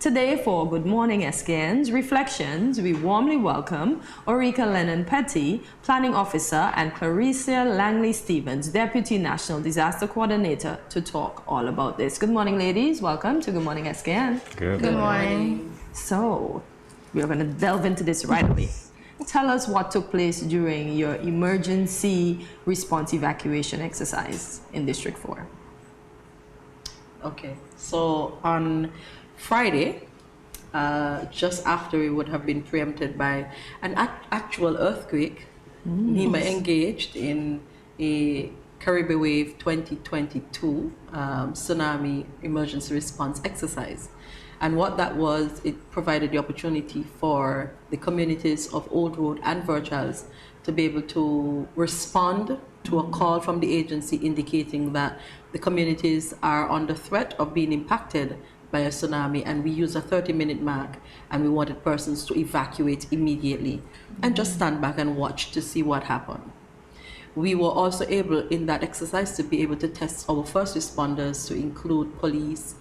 Today for Good Morning SKN's Reflections, we warmly welcome Oureika Lennon-Petty, Planning Officer, and Claricia Langley-Stevens, Deputy National Disaster Coordinator, to talk all about this. Good morning, ladies. Welcome to Good Morning SKN. Good morning. So, we're going to delve into this right away. Tell us what took place during your emergency response evacuation exercise in District 4. Okay, so on Friday, just after we would have been preempted by an actual earthquake, NEMA engaged in a Caribbean Wave 2022 tsunami emergency response exercise. And what that was, it provided the opportunity for the communities of Old Road and Virtuals to be able to respond to a call from the agency indicating that the communities are under threat of being impacted by a tsunami, and we use a 30-minute mark, and we wanted persons to evacuate immediately and just stand back and watch to see what happened. We were also able in that exercise to be able to test our first responders, to include police,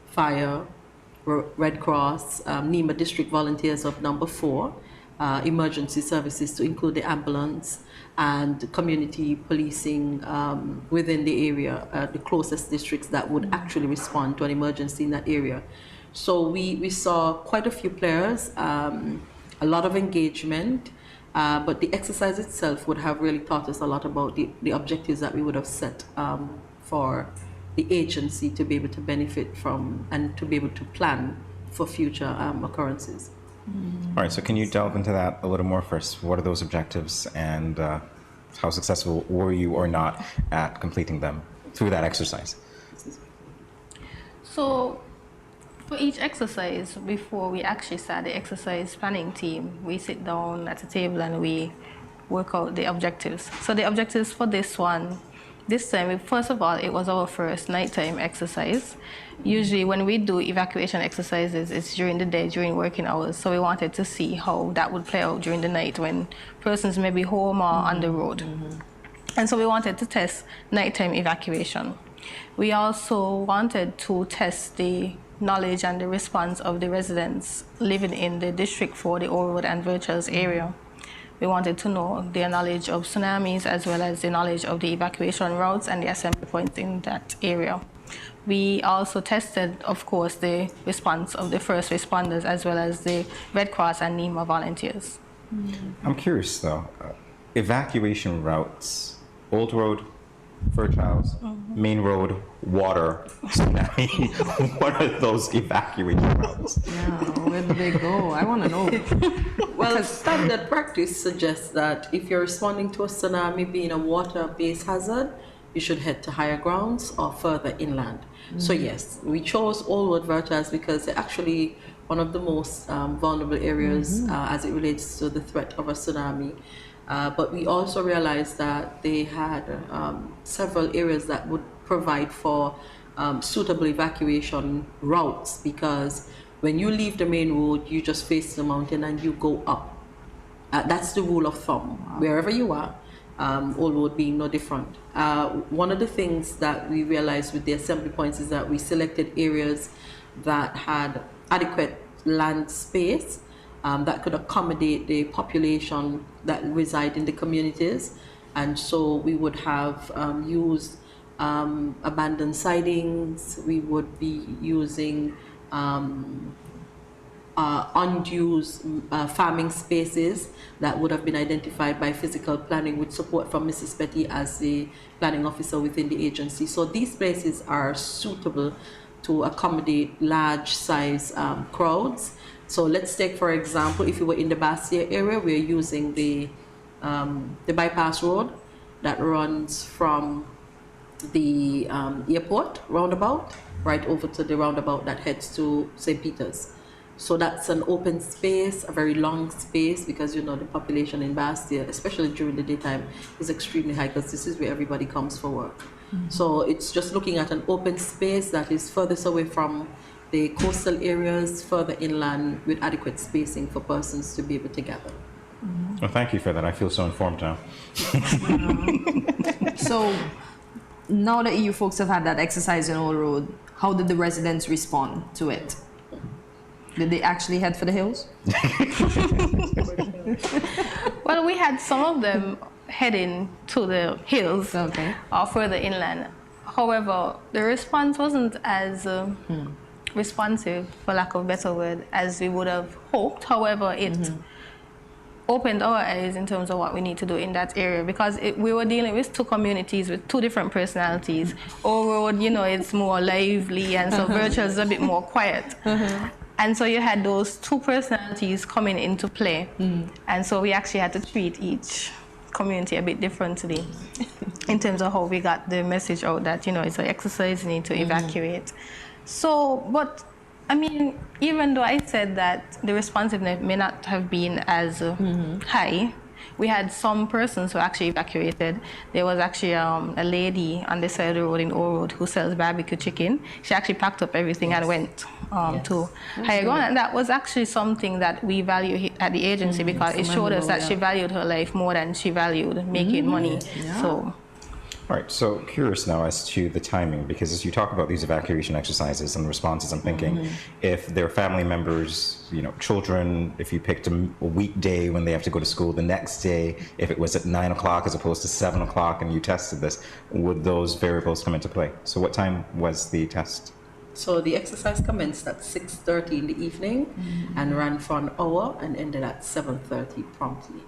fire, Red Cross, NEMA district volunteers of number 4, emergency services, to include the ambulance and community policing within the area, the closest districts that would actually respond to an emergency in that area. So we saw quite a few players, a lot of engagement, but the exercise itself would have really taught us a lot about the objectives that we would have set for the agency to be able to benefit from and to be able to plan for future occurrences. All right, so can you delve into that a little more first? What are those objectives, and how successful were you or not at completing them through that exercise? So for each exercise, before we actually start the exercise planning team, we sit down at a table and we work out the objectives. So the objectives for this time, first of all, it was our first nighttime exercise. Usually when we do evacuation exercises, it's during the day, during working hours. So we wanted to see how that would play out during the night when persons may be home or on the road. And so we wanted to test nighttime evacuation. We also wanted to test the knowledge and the response of the residents living in the District 4, the Old Road and Virtuals area. We wanted to know their knowledge of tsunamis as well as the knowledge of the evacuation routes and the assembly points in that area. We also tested, of course, the response of the first responders as well as the Red Cross and NEMA volunteers. I'm curious though, evacuation routes, Old Road, Virtuals, Main Road, water, tsunami. What are those evacuation routes? Yeah, where do they go? I want to know. Well, standard practice suggests that if you're responding to a tsunami being a water-based hazard, you should head to higher grounds or further inland. So yes, we chose Old Road Virtuals because they're actually one of the most vulnerable areas as it relates to the threat of a tsunami. But we also realized that they had several areas that would provide for suitable evacuation routes, because when you leave the main road, you just face the mountain and you go up. That's the rule of thumb, wherever you are, Old Road being no different. One of the things that we realized with the assembly points is that we selected areas that had adequate land space that could accommodate the population that reside in the communities. And so we would have used abandoned sidings, we would be using unused farming spaces that would have been identified by physical planning with support from Mrs. Petty as the planning officer within the agency. So these places are suitable to accommodate large size crowds. So let's take, for example, if you were in the Bastia area, we're using the bypass road that runs from the airport roundabout right over to the roundabout that heads to St. Peter's. So that's an open space, a very long space, because you know the population in Bastia, especially during the daytime, is extremely high because this is where everybody comes for work. So it's just looking at an open space that is furthest away from the coastal areas, further inland, with adequate spacing for persons to be able to gather. Well, thank you for that. I feel so informed now. So now that you folks have had that exercise in Old Road, how did the residents respond to it? Did they actually head for the hills? Well, we had some of them heading to the hills or further inland. However, the response wasn't as responsive, for lack of a better word, as we would have hoped. However, it opened our eyes in terms of what we need to do in that area, because we were dealing with two communities with two different personalities. Our road, you know, it's more lively, and so virtual is a bit more quiet. And so you had those two personalities coming into play. And so we actually had to treat each community a bit differently in terms of how we got the message out that, you know, it's an exercise, you need to evacuate. So, but I mean, even though I said that the responsiveness may not have been as high, we had some persons who actually evacuated. There was actually a lady on the side of the road in Old Road who sells barbecue chicken. She actually packed up everything and went to higher ground. And that was actually something that we value at the agency, because it showed us that she valued her life more than she valued making money. So. All right, so curious now as to the timing, because as you talk about these evacuation exercises and responses, I'm thinking if they're family members, you know, children, if you picked a weekday when they have to go to school, the next day, if it was at 9 o'clock as opposed to 7 o'clock and you tested this, would those variables come into play? So what time was the test? So the exercise commenced at 6:30 in the evening and ran for an hour and ended at 7:30 promptly.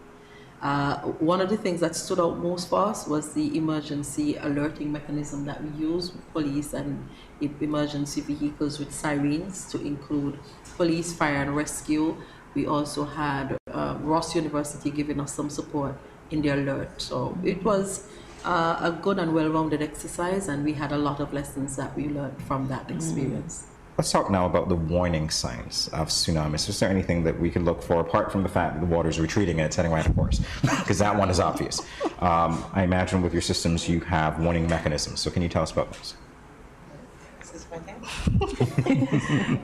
One of the things that stood out most for us was the emergency alerting mechanism that we use with police and emergency vehicles with sirens, to include police, fire and rescue. We also had Ross University giving us some support in the alert. So it was a good and well-rounded exercise, and we had a lot of lessons that we learned from that experience. Let's talk now about the warning signs of tsunamis. Is there anything that we could look for, apart from the fact that the water is retreating and it's heading right of course? Because that one is obvious. I imagine with your systems you have warning mechanisms. So can you tell us about those?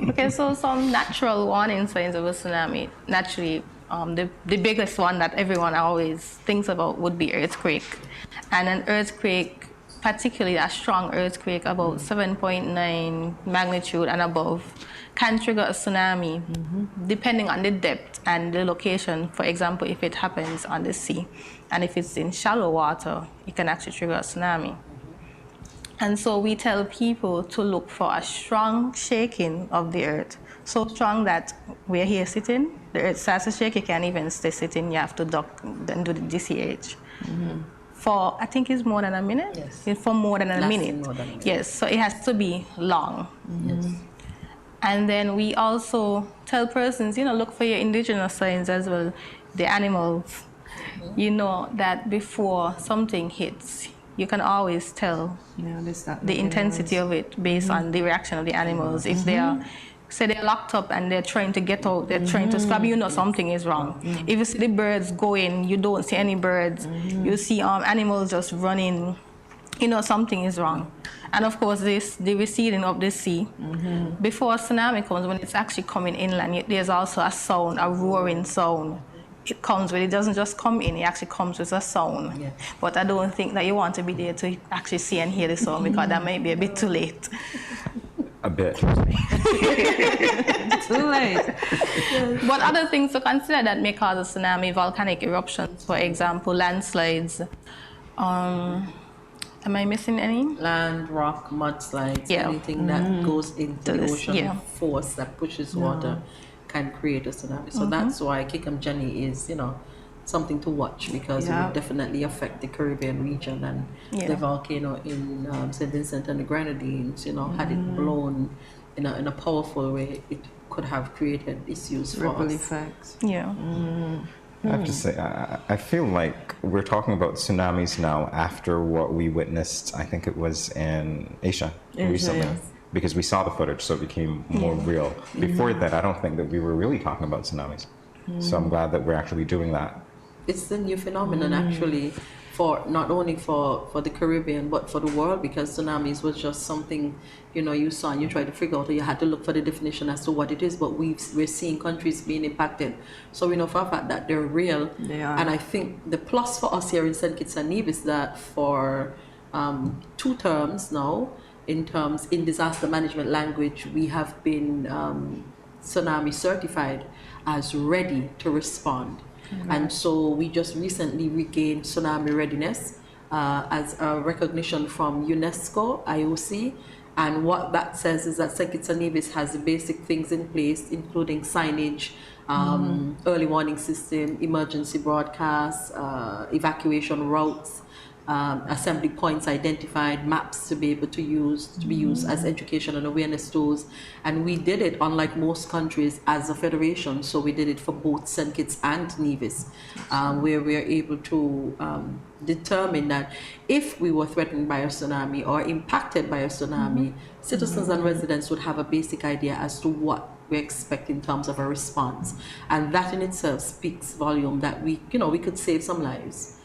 Okay, so some natural warning signs of a tsunami. Naturally, the biggest one that everyone always thinks about would be earthquake. And an earthquake, particularly a strong earthquake, about 7.9 magnitude and above, can trigger a tsunami, depending on the depth and the location. For example, if it happens on the sea, and if it's in shallow water, it can actually trigger a tsunami. And so we tell people to look for a strong shaking of the earth, so strong that we're here sitting, the earth starts to shake, you can't even stay sitting, you have to duck and do the DCH. For, I think it's more than a minute? Yes. It's for more than a minute. More than a minute. Yes, so it has to be long. Yes. And then we also tell persons, you know, look for your indigenous signs as well, the animals. You know that before something hits, you can always tell the intensity of it based on the reaction of the animals. If they are, say they're locked up and they're trying to get out, they're trying to scrap, you know something is wrong. If you see the birds going, you don't see any birds. You see animals just running, you know something is wrong. And of course, the receding of the sea. Before a tsunami comes, when it's actually coming inland, there's also a sound, a roaring sound. It comes with, it doesn't just come in, it actually comes with a sound. Yes. But I don't think that you want to be there to actually see and hear the sound, because that might be a bit too late. A bit. Too late. But other things to consider that may cause a tsunami: volcanic eruptions, for example, landslides. Am I missing any? Land, rock, mudslides, anything that goes into the ocean force that pushes water can create a tsunami. So that's why Kikam Jenny is, you know, something to watch, because it would definitely affect the Caribbean region, and the volcano in St. Vincent and the Grenadines, you know, had it blown in a powerful way, it could have created issues for Ripple us. effects. Yeah. I have to say, I feel like we're talking about tsunamis now after what we witnessed, I think it was in Asia recently. Because we saw the footage, so it became more real. Before that, I don't think that we were really talking about tsunamis. So I'm glad that we're actually doing that. It's the new phenomenon, actually, for not only for the Caribbean, but for the world, because tsunamis was just something, you know, you saw and you tried to figure out, or you had to look for the definition as to what it is, but we're seeing countries being impacted. So we know for a fact that they're real. They are. And I think the plus for us here in St. Kitts and Nevis is that for 2 terms now, in disaster management language, we have been tsunami certified as ready to respond. And so we just recently regained tsunami readiness as a recognition from UNESCO, IOC. And what that says is that St. Kitts and Nevis has the basic things in place, including signage, early warning system, emergency broadcasts, evacuation routes, assembly points identified, maps to be able to be used as education and awareness tools. And we did it, unlike most countries, as a federation. So we did it for both St. Kitts and Nevis, where we are able to determine that if we were threatened by a tsunami or impacted by a tsunami, citizens and residents would have a basic idea as to what we expect in terms of a response. And that in itself speaks volume that we could save some lives.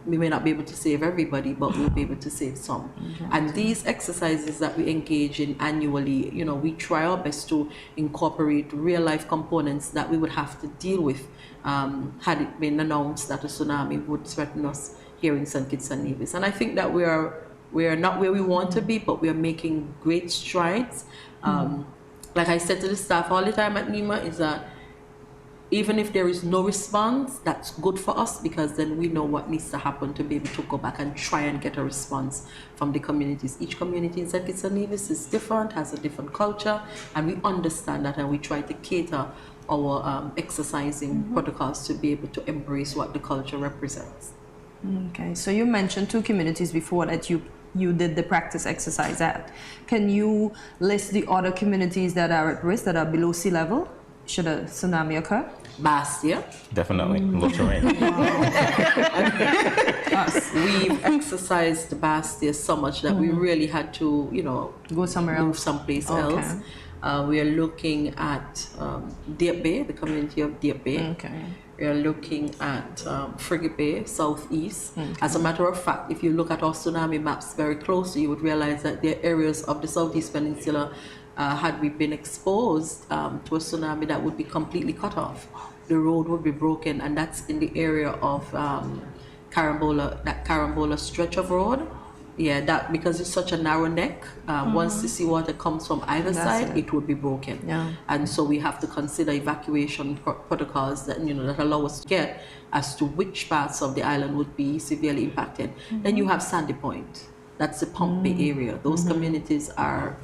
We may not be able to save everybody, but we'll be able to save some. And these exercises that we engage in annually, we try our best to incorporate real life components that we would have to deal with had it been announced that a tsunami would threaten us here in St. Kitts and Nevis. And I think that we are not where we want to be, but we are making great strides. Like I said to the staff all the time at NEMA, is that even if there is no response, that's good for us, because then we know what needs to happen to be able to go back and try and get a response from the communities. Each community in St. Kitts and Nevis is different, has a different culture, and we understand that, and we try to cater our exercising protocols to be able to embrace what the culture represents. Okay, so you mentioned 2 communities before that you did the practice exercise at. Can you list the other communities that are at risk, that are below sea level should a tsunami occur? Bastia. Definitely. Low terrain. We've exercised Bastia so much that we really had to, Go somewhere move else. someplace else. We are looking at Deep Bay, the community of Deep Bay. Okay. We are looking at Frigate Bay, southeast. As a matter of fact, if you look at our tsunami maps very closely, you would realize that there are areas of the southeast peninsula, had we been exposed to a tsunami, that would be completely cut off. The road would be broken, and that's in the area of Carambola stretch of road. Yeah, that because it's such a narrow neck, once the seawater comes from either side, it would be broken. Yeah. And so we have to consider evacuation protocols that that allow us to get as to which parts of the island would be severely impacted. Then you have Sandy Point. That's the Pump Bay area. Those communities are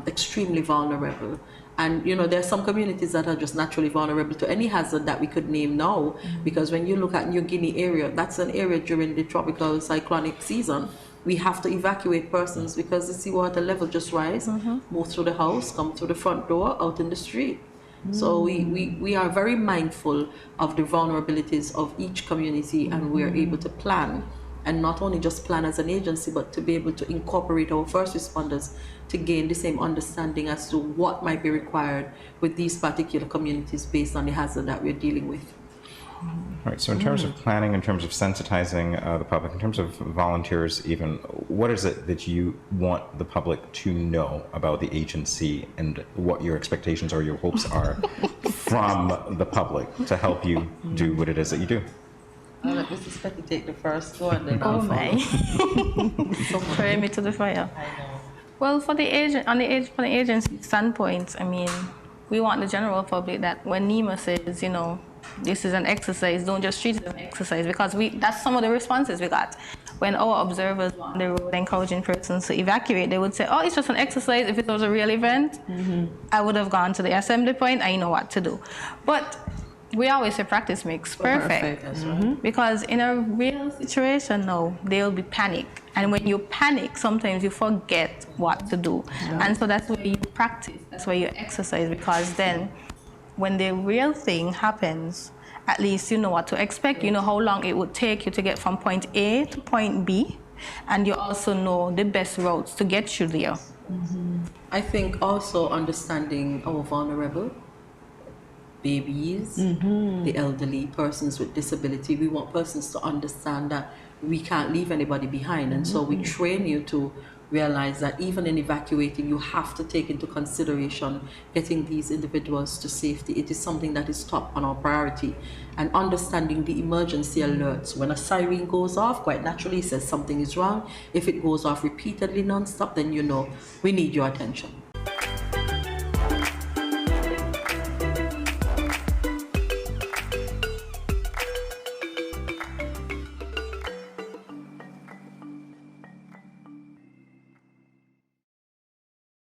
extremely vulnerable. And there are some communities that are just naturally vulnerable to any hazard that we could name now, because when you look at New Guinea area, that's an area during the tropical cyclonic season. We have to evacuate persons because the seawater level just rise, move through the house, come through the front door, out in the street. So we are very mindful of the vulnerabilities of each community, and we are able to plan, and not only just plan as an agency, but to be able to incorporate our first responders to gain the same understanding as to what might be required with these particular communities based on the hazard that we're dealing with. All right, so in terms of planning, in terms of sensitizing the public, in terms of volunteers even, what is it that you want the public to know about the agency, and what your expectations or your hopes are from the public to help you do what it is that you do? I'll let Mrs. Petty take the first go, and then I'll follow. So throw me to the fire. I know. Well, from the agency standpoint, I mean, we want the general public that when NEMA says, this is an exercise, don't just treat it as an exercise, because that's some of the responses we got. When our observers were on the road encouraging persons to evacuate, they would say, oh, it's just an exercise. If it was a real event, I would have gone to the assembly point, I know what to do. But we always say practice makes perfect. That's right. Because in a real situation now, there will be panic. And when you panic, sometimes you forget what to do. Yeah. And so that's where you practice, that's where you exercise, because then when the real thing happens, at least you know what to expect. You know how long it would take you to get from point A to point B, and you also know the best routes to get you there. I think also understanding our vulnerable babies, the elderly, persons with disability. We want persons to understand that we can't leave anybody behind, and so we train you to realize that even in evacuating, you have to take into consideration getting these individuals to safety. It is something that is top on our priority. And understanding the emergency alerts. When a siren goes off, quite naturally it says something is wrong. If it goes off repeatedly non-stop, then we need your attention.